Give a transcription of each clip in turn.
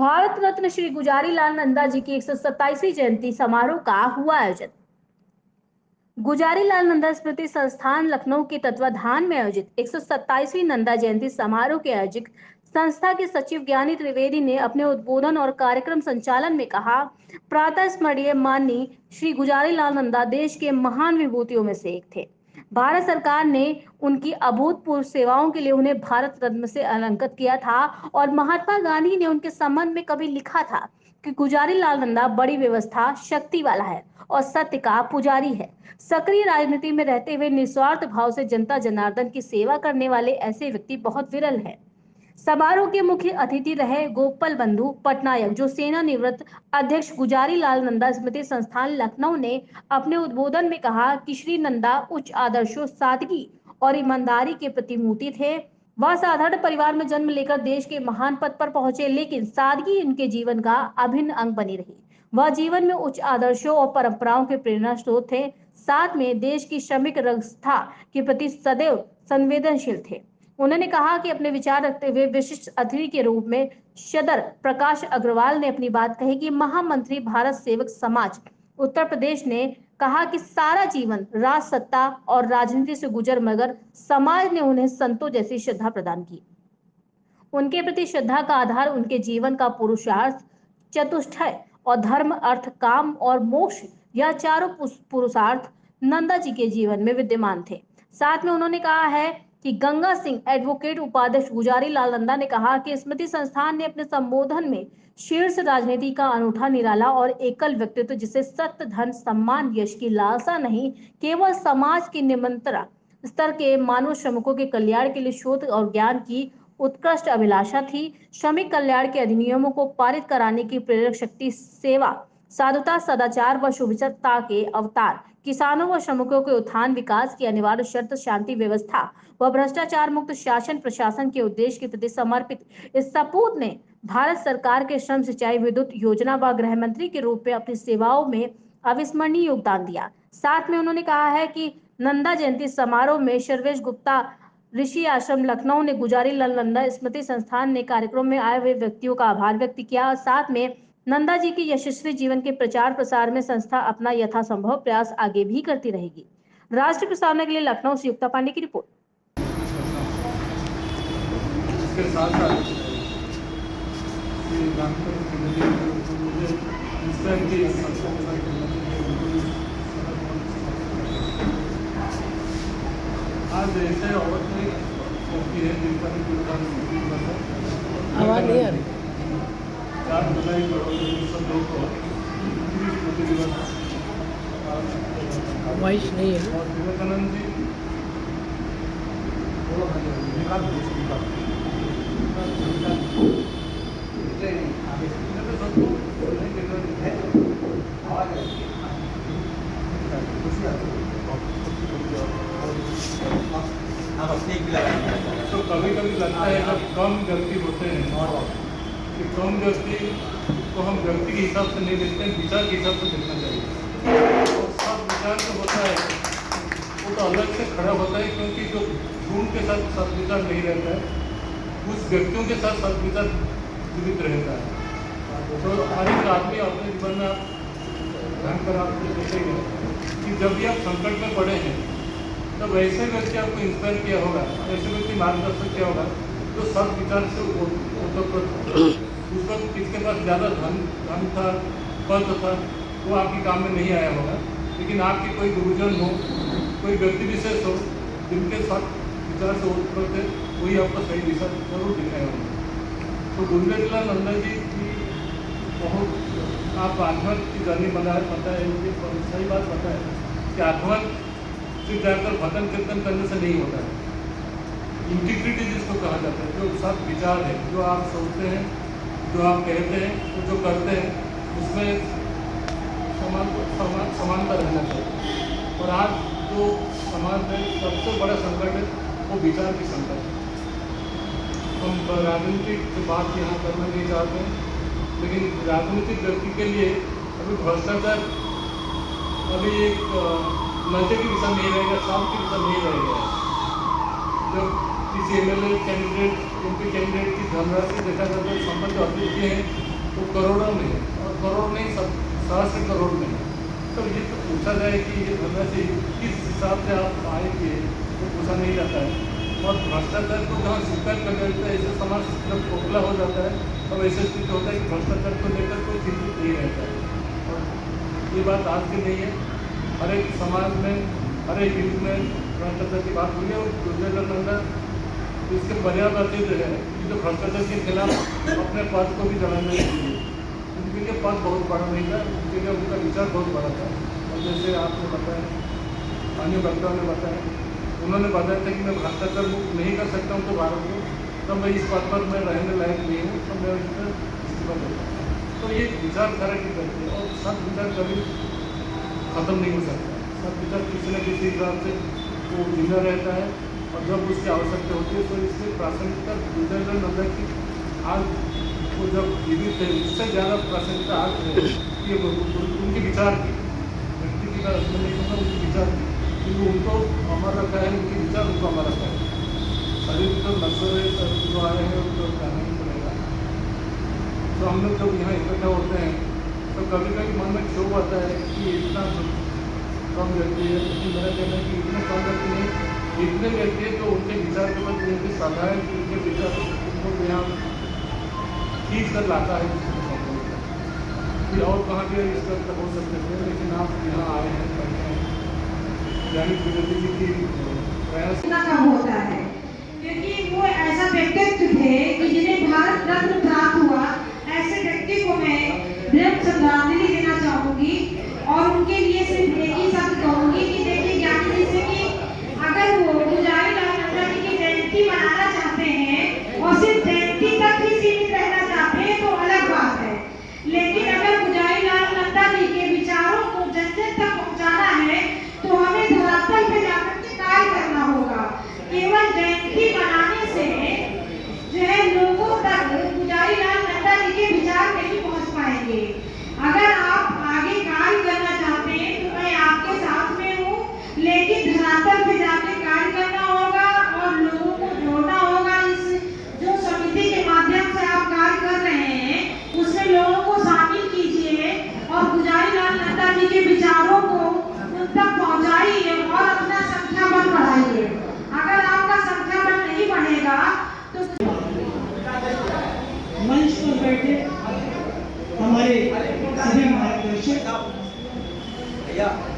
भारत रत्न श्री गुजारी लाल नंदा जी की 127वीं जयंती समारोह का हुआ आयोजन। गुजारी लाल नंदा स्मृति संस्थान लखनऊ के तत्वाधान में आयोजित 127वीं नंदा जयंती समारोह के आयोजक संस्था के सचिव ज्ञानी त्रिवेदी ने अपने उद्बोधन और कार्यक्रम संचालन में कहा, प्रातः स्मरणीय माननीय श्री गुजारी लाल नंदा देश के महान विभूतियों में से एक थे। भारत सरकार ने उनकी अभूतपूर्व सेवाओं के लिए उन्हें भारत रत्न से अलंकृत किया था और महात्मा गांधी ने उनके संबंध में कभी लिखा था कि गुजारी लाल नंदा बड़ी व्यवस्था शक्ति वाला है और सत्य का पुजारी है। सक्रिय राजनीति में रहते हुए निस्वार्थ भाव से जनता जनार्दन की सेवा करने वाले ऐसे व्यक्ति बहुत विरल हैं। समारोह के मुख्य अतिथि रहे गोपाल बंधु पटनायक, जो सेना निवृत्त अध्यक्ष गुजारी लाल नंदा स्मृति संस्थान लखनऊ ने अपने उद्बोधन में कहा कि श्री नंदा उच्च आदर्शों, सादगी और ईमानदारी के प्रतिमूर्ति थे। वह साधारण परिवार में जन्म लेकर देश के महान पद पर पहुंचे, लेकिन सादगी उनके जीवन का अभिन्न अंग बनी रही। वह जीवन में उच्च आदर्शों और परंपराओं के प्रेरणा स्रोत थे। साथ में देश की श्रमिक व्यवस्था के प्रति सदैव संवेदनशील थे। उन्होंने कहा कि अपने विचार रखते हुए विशिष्ट अतिथि के रूप में सदर प्रकाश अग्रवाल ने अपनी बात कही कि महामंत्री भारत सेवक समाज उत्तर प्रदेश ने कहा कि सारा जीवन राज सत्ता और राजनीति से गुजर, मगर समाज ने उन्हें संतों जैसी श्रद्धा प्रदान की। उनके प्रति श्रद्धा का आधार उनके जीवन का पुरुषार्थ, चतुष्टय और धर्म, अर्थ, काम और मोक्ष, यह चारों पुरुषार्थ नंदा जी के जीवन में विद्यमान थे। साथ में उन्होंने कहा है कि गंगा सिंह एडवोकेट उपाध्यक्ष गुजारी लाल नंदा ने कहा कि स्मृति संस्थान ने अपने संबोधन में शीर्ष राजनीति का अनूठा निराला और एकल व्यक्तित्व, जिसे सत्य, धन, सम्मान, यश की लालसा नहीं, केवल समाज की निम्नतर स्तर के मानव श्रमिकों के कल्याण के लिए शोध और ज्ञान की उत्कृष्ट अभिलाषा थी। श्रमिक कल्याण के अधिनियमों को पारित कराने की प्रेरक शक्ति, सेवा, साधुता, सदाचार व शुभचिंतनता के अवतार, किसानों व श्रमिकों के उत्थान, विकास की अनिवार्य शर्त, शांति व्यवस्था व भ्रष्टाचार मुक्त शासन प्रशासन के उद्देश्य के प्रति समर्पित इस सपूत ने भारत सरकार के श्रम, सिंचाई, विद्युत योजना व गृह मंत्री के रूप में अपनी सेवाओं में अविस्मरणीय योगदान दिया। साथ में उन्होंने कहा है कि नंदा जयंती समारोह में सर्वेश गुप्ता ऋषि आश्रम लखनऊ ने गुजारी लाल नंदा स्मृति संस्थान ने कार्यक्रम में आए हुए व्यक्तियों का आभार व्यक्त किया और साथ में नंदा जी की यशस्वी जीवन के प्रचार प्रसार में संस्था अपना यथासंभव प्रयास आगे भी करती रहेगी। राष्ट्र प्रसारण के लिए लखनऊ से युक्ता पांडे की रिपोर्ट। इसके साथ साथ आज ऐसे औरत होती है जिनका आवाज नहीं आ रही। 4 जुलाई सब लोग को स्मृति दिवस वॉइस नहीं है। और विवेकानंद जी तो कभी कभी लगता है जब कम गलती होते हैं कि कम गलती को हम गलती के हिसाब से नहीं देखते हैं, विचार के हिसाब से देखना चाहिए। और सब विचार जो होता है वो तो अलग से खड़ा होता है, क्योंकि जो झूठ के साथ सदविचार नहीं रहता है, कुछ व्यक्तियों के साथ सदविचार जीवित रहता है। तो हर एक आदमी अपने जीवन में आप ध्यान कर आप देखेंगे कि जब भी आप संकट में पड़े हैं तब ऐसे व्यक्ति आपको इंस्पायर किया होगा, ऐसे व्यक्ति मार्गदर्शन किया होगा जो सब विचार से उस वक्त किसके पास ज़्यादा धन था, पद था, वो आपके काम में नहीं आया होगा, लेकिन आपके कोई गुरुजन हो, कोई व्यक्ति विशेष हो जिनके साथ विचार से उत्पन्न थे, वही आपको सही दिशा जरूर दिखाया होगा। तो गुजारी लाल नंदा जी की बहुत आप आत्महत्या की जर्नी पता है, मुझे सही बात पता है कि आत्महत्या सिर्फ जाकर भजन कीर्तन करने से नहीं होता है। इंटीग्रिटी जिसको कहा जाता है, जो सब विचार है, जो आप सोचते हैं, जो आप कहते हैं, तो जो करते हैं, उसमें समानता रहना चाहिए। और आज जो समाज में सबसे बड़ा संकट है वो विचार की संकट है। हम राजनीतिक की बात यहाँ करना नहीं चाहते हैं, लेकिन राजनीतिक व्यक्ति के लिए अभी भ्रष्टाचार अभी एक नशे की विषय नहीं रहेगा, शाम की विषय नहीं रहेगा। जब किसी MLA कैंडिडेट, MP कैंडिडेट की धनराशि देखा जाता है, संपत्ति अतिथि है वो करोड़ों में है, और करोड़ नहीं, सब सहस्त्र करोड़ में है। तो ये तो पूछा जाए कि ये धनराशि किस हिसाब से आप आएंगे, वो पूछा नहीं जाता है। और भ्रष्टाचार को जहाँ स्वीकार कर देते हैं, ऐसे समाज जब खोखला हो जाता है, तब ऐसा स्थिति होता है कि भ्रष्टाचार को लेकर कोई चिंतित नहीं रहता है। और ये बात आज की नहीं है, हर एक समाज में, हर एक युग में भ्रष्टाचार की बात हुई है। और गुजरात नंदा इसके पर्याप्त अतीत है कि जो भ्रष्टाचार के खिलाफ अपने पद को भी जलाने के लिए, उनके लिए पद बहुत बड़ा नहीं था, उनके लिए उनका विचार बहुत बड़ा था। और जैसे आपने बताया, अन्य वक्ताओं ने बताया, उन्होंने बताया था कि मैं भ्रष्टाचार मुक्त नहीं कर सकता हूँ तो भारत को, तब मैं इस पद पर मैं रहने लायक नहीं हूँ, तो मैं इसका इस्तीफा देता हूँ। तो ये विचारधारा की करती है, और सब विचार कभी खत्म नहीं हो सकता। सब विचार किसी न किसी हिसाब से वो जिंदा रहता है, और जब उसकी आवश्यकता होती है तो इसलिए प्रासंगिकता गुजरात नंदा की आज वो जब जीवित है उससे ज़्यादा प्रासंगिकता आज है कि उनके विचार की, व्यक्ति की बात नहीं होता, उनके विचार की, क्योंकि उनको अमर रखा है, उनके विचार उनको अमर रखा है। शरीर तो नश्वर है, जो आए हैं उनको कहना ही पड़ेगा। तो हम लोग जब यहाँ इकट्ठा होते हैं तो कभी कभी मन में क्षोभ आता है कि इतना कम व्यक्ति है, लेकिन मेरा कहना है कि इतना कम व्यक्ति नहीं, इतने व्यक्ति है तो उनके विचार के बाद उनकी सलाह है कि उनके विचार उनको यहाँ खींच कर लाता है। फिर और कहाँ भी इस तरह तक हो सकते थे, लेकिन आप यहाँ आए हैं, बैठे हैं, यानी विरोधी जी की प्रयास कम होता है, क्योंकि वो ऐसा व्यक्तित्व थे कि जिन्हें भारत रत्न प्राप्त हुआ। ऐसे व्यक्ति को मैं दृढ़ श्रद्धांजलि देना चाहूंगी, और उनके लिए सिर्फ एक ही शब्द कहूंगी कि देखिए ज्ञानी जी से कि अगर वो गुजारी लाल नंदा जी की जयंती मनाना चाहते हैं और सिर्फ जयंती तक ही सीमित रहना चाहते हैं तो अलग बात है, लेकिन अगर गुजारी लाल नंदा जी के विचारों को जन जन तक पहुंचाना है तो हमें धरातल पे जाकर के कार्य करना होगा। केवल जयंती मनाने से जो है लोगों तक गुजारी लाल नंदा जी के विचार नहीं पहुंच पाएंगे। अगर आप आगे कार्य करना चाहते हैं तो मैं आपके साथ में हूँ, लेकिन धरातल पे जाके कार्य करना होगा और लोगों को जोड़ना होगा। इस जो समिति के माध्यम से आप कार्य कर रहे हैं उसमें लोगों को शामिल कीजिए और गुजारी लाल नंदा जी के विचारों को उन तक पहुंचाइए और अपना संख्या बल बढ़ाइए। अगर आपका संख्या बल नहीं बढ़ेगा तो मंच पर बैठे हमारे सभी मार्गदर्शक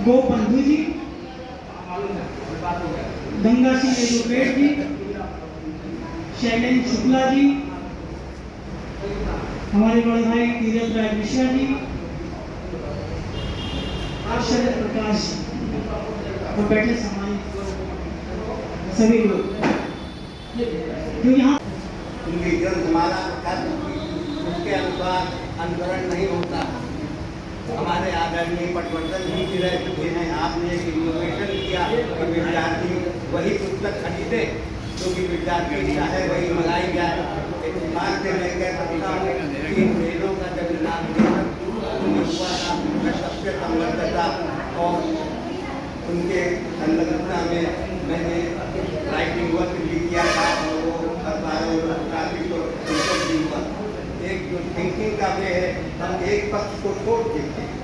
गोपबंधु जी, गंगा सिंह एडवोकेट जी, शैलेंद्र शुक्ला जी, हमारे बड़े भाई तीरथ राज मिश्रा जी और शरद प्रकाश और बैठे सम्मानित सभी लोग जो यहाँ उनकी ग्रंथमाला उसके अनुसार अनुकरण नहीं होता। हमारे आदरणीय पटवर्धन जी की रह चुके हैं, आपने एक इनोवेशन किया कि विद्यार्थी वही पुस्तक खरीदे जो कि विद्यार्थी इच्छा है वही मंगाई जाए। एक बात से मैं कह सकता हूँ कि इन मेलों का जब नामकरण हुआ था, मैं सबसे संबद्धता और उनके संलग्नता में मैंने राइटिंग वर्क भी किया था और वो अखबारों में काफी तो भी हुआ। एक जो थिंकिंग का वे है, हम एक पक्ष को छोड़ देते हैं,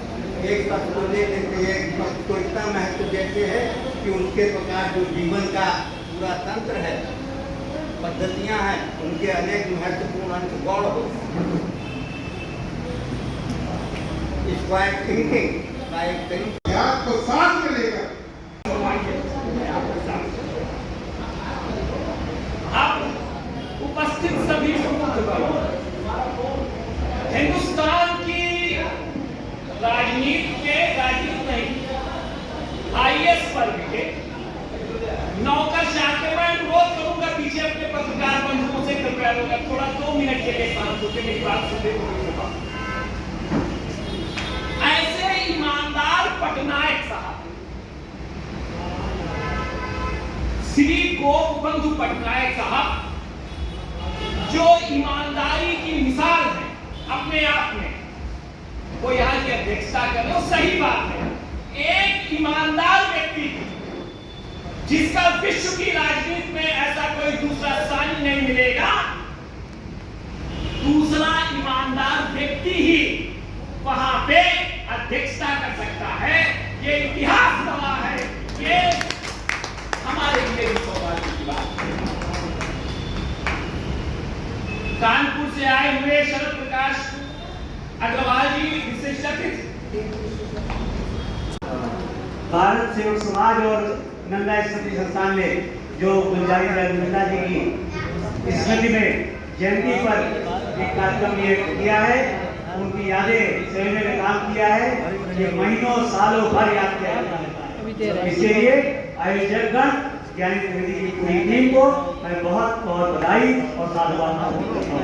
एक पक्ष को ले लेते हैं, एक पक्ष को इतना महत्व देते हैं कि उनके प्रकार जो जीवन का पूरा तंत्र है, पद्धतियां हैं, उनके अनेक महत्वपूर्ण अंश गौड़ हो। स्क्वायर थिंकिंग का एक तरीका को साथ में लेकर उपस्थित सभी हिंदुस्तान की राजनीति नहीं आईएएस पर भी नौकरशाह के मैं अनुरोध करूंगा पीछे अपने पत्रकार बंधुओं से कृपया होगा थोड़ा 2 मिनट के लिए शांत होकर मेरी बात सुनते होगा। ऐसे ईमानदार पटनायक साहब श्री गोपबंधु पटनायक साहब जो ईमानदारी की मिसाल है अपने आप में, वो यहाँ की अध्यक्षता कर रहे हो, सही बात है। एक ईमानदार व्यक्ति जिसका विश्व की राजनीति में ऐसा कोई दूसरा सानी नहीं मिलेगा, दूसरा ईमानदार व्यक्ति ही वहां पे अध्यक्षता कर सकता है। ये इतिहास गवाह है, ये हमारे लिए भी सौभाग्य की बात है। कानपुर से आए हुए शरद प्रकाश अग्रवाल जी विशिष्ट अतिथि। भारत सेवक समाज और नंदा स्मृति संस्थान ने जो गुलजारी लाल नंदा जी की स्मृति में जयंती पर एक कार्यक्रम ये किया है, उनकी यादें सहने में काम किया है, ये महीनों सालों भर याद किया जाता है। इसके लिए आयोजकगण ज्ञानी त्रिवेदी की पूरी टीम को मैं बहुत बहुत बधाई और साधुवाद देता हूँ।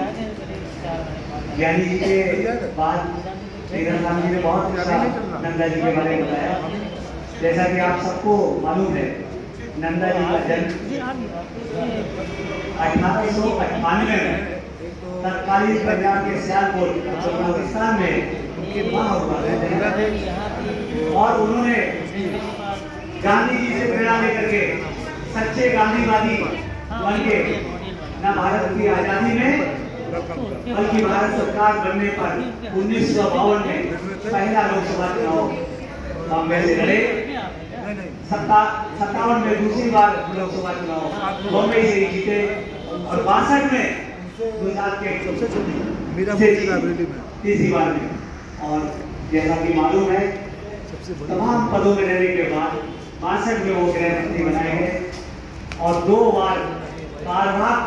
ज्ञानी जी के बाद राम जी ने बहुत अच्छा नंदा जी के बारे में बताया। जैसा कि आप सबको मालूम है, नंदा जी का जन्म 1898 में तत्कालीन पंजाब के सियालकोट बलूचिस्तान में उनके मां हुआ है और उन्होंने गांधी जी से प्रेरणा लेकर के सच्चे गांधीवादी बन के न भारत की आजादी में बल्कि भारत सरकार बनने पर 1952 में पहला लोकसभा चुनाव बॉम्बे से लड़े। 57 में दूसरी बार लोकसभा चुनाव बॉम्बे से जीते और 62 में गुजरात के तीसरी बार में। और जैसा कि मालूम है, तमाम पदों में रहने के बाद 62 में वो गृह मंत्री बनाए गए और 2 बार कार्यभार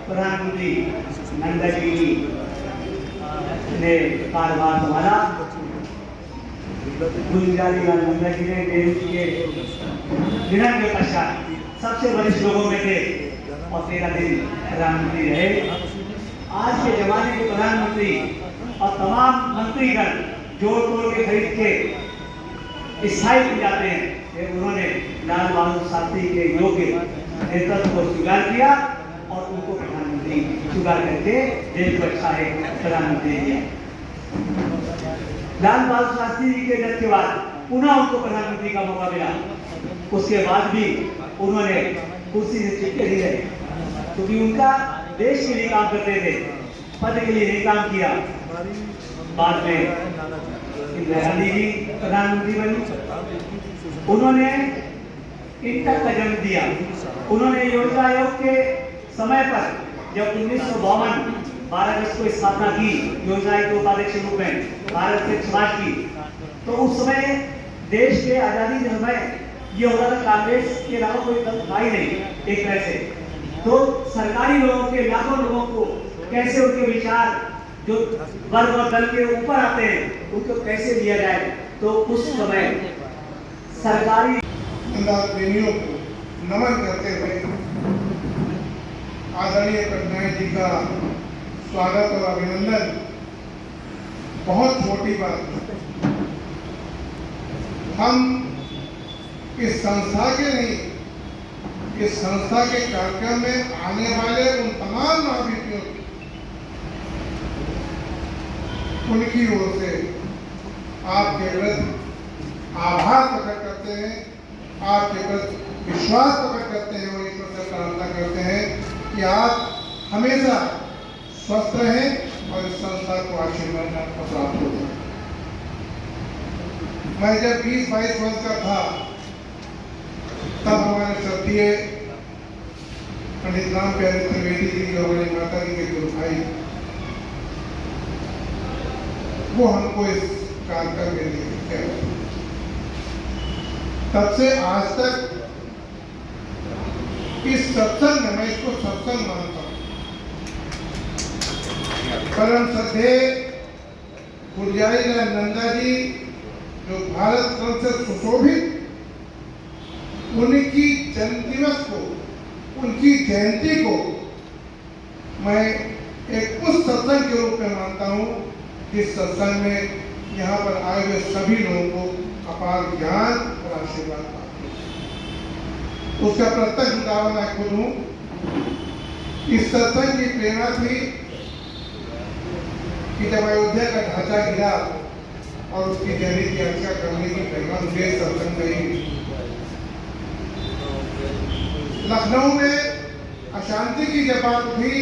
प्रधानमंत्री नंदा जी ने कार्यभार संभाला। गुलजारी लाल नंदा जी ने नेहरू जी के निधन के पश्चात सबसे वरिष्ठ लोगों में थे और 13 दिन प्रधानमंत्री रहे। आज के जमाने के प्रधानमंत्री और तमाम मंत्रीगण जोड़ तोड़ के खरीद के स्थायी बन जाते हैं। उन्होंने लाल बहादुर शास्त्री के योग्य नेतृत्व को स्वीकार किया और उनको प्रधानमंत्री स्वीकार करके देश को अच्छा है प्रधानमंत्री किया। लाल बहादुर शास्त्री जी के डेथ के बाद पुनः उनको प्रधानमंत्री का मौका मिला। उसके बाद भी उन्होंने कुर्सी से चिपके नहीं रहे, क्योंकि उनका देश के लिए काम करते थे, पद के लिए नहीं काम किया। बाद में इंदिरा गांधी जी प्रधानमंत्री बनी। उन्होंने इंटर का जन्म दिया। उन्होंने योजना आयोग के समय पर जब 1952 12 अगस्त को स्थापना की, योजना आयोग के उपाध्यक्ष के रूप में भारत से समाज की, तो उस समय देश के आजादी के समय ये हो रहा था कांग्रेस के अलावा कोई दल था ही नहीं एक तरह से। तो सरकारी लोगों के लाखों लोगों को कैसे उनके विचार जो वर्ग और दल के ऊपर आते हैं उनको कैसे लिया जाए, तो उस समय सरकारी प्रेमियों को नमन करते हुए आदरणीय पटनायक जी का स्वागत और अभिनंदन। बहुत छोटी बात, हम इस संस्था के नहीं, इस संस्था के कार्यक्रम में आने वाले उन तमाम महाविद्यालयों उनकी ओर से आपके प्रति आभार प्रकट करते हैं, आपके प्रति विश्वास प्रकट करते हैं और ईश्वर से प्रार्थना करते हैं कि आप हमेशा स्वस्थ रहें और इस संस्था को आशीर्वाद प्राप्त हो। मैं जब 20-22 वर्ष का था तब हमारे श्रद्धेय पंडित राम प्यारे त्रिवेदी जी जो हमारी माता जी के गुरु भाई, वो हमको इस कार्यक्रम में लेके गए। तब से आज तक इस सत्संग में, मैं इसको सत्संग मानता हूँ, परम श्रद्धेय गुलजारी लाल नंदा जी जो भारत रत्न से सुशोभित, उनकी जन्म दिवस को, उनकी जयंती को मैं एक उस सत्संग के रूप में मानता हूँ जिस सत्संग में यहाँ पर आए हुए सभी लोगों को अपार ज्ञान और आशीर्वाद प्राप्त। उसका प्रत्यक्ष उदाहरण मैं खुद हूँ। इस सत्संग की प्रेरणा थी कि जब अयोध्या का ढांचा गिरा और उसकी जयंती की अर्चना करने की प्रेरणा मुझे सत्संग गई। लखनऊ में अशांति की जब बात उठी,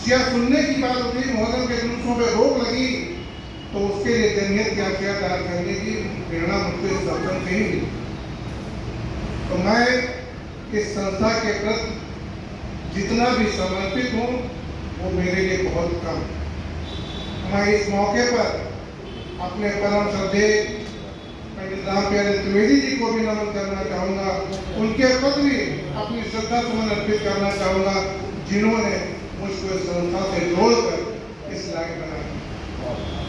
या सुनने की बात होती, मुहर्रम के जुलूसों पे रोक लगी, तो उसके लिए जमीयत क्या क्या तैयार करने की प्रेरणा मुझको इस सत्संग से ही मिली। तो मैं इस संस्था के प्रति जितना भी समर्पित हूँ वो मेरे लिए बहुत कम। मैं इस मौके पर अपने परम श्रद्धेय पंडित राम प्यारे त्रिवेदी जी को भी नमन करना चाहूँगा, उनके प्रति भी अपनी श्रद्धा सुमन अर्पित करना चाहूँगा, जिन्होंने मुझको इस संस्था से जोड़कर इस लायक बनाया।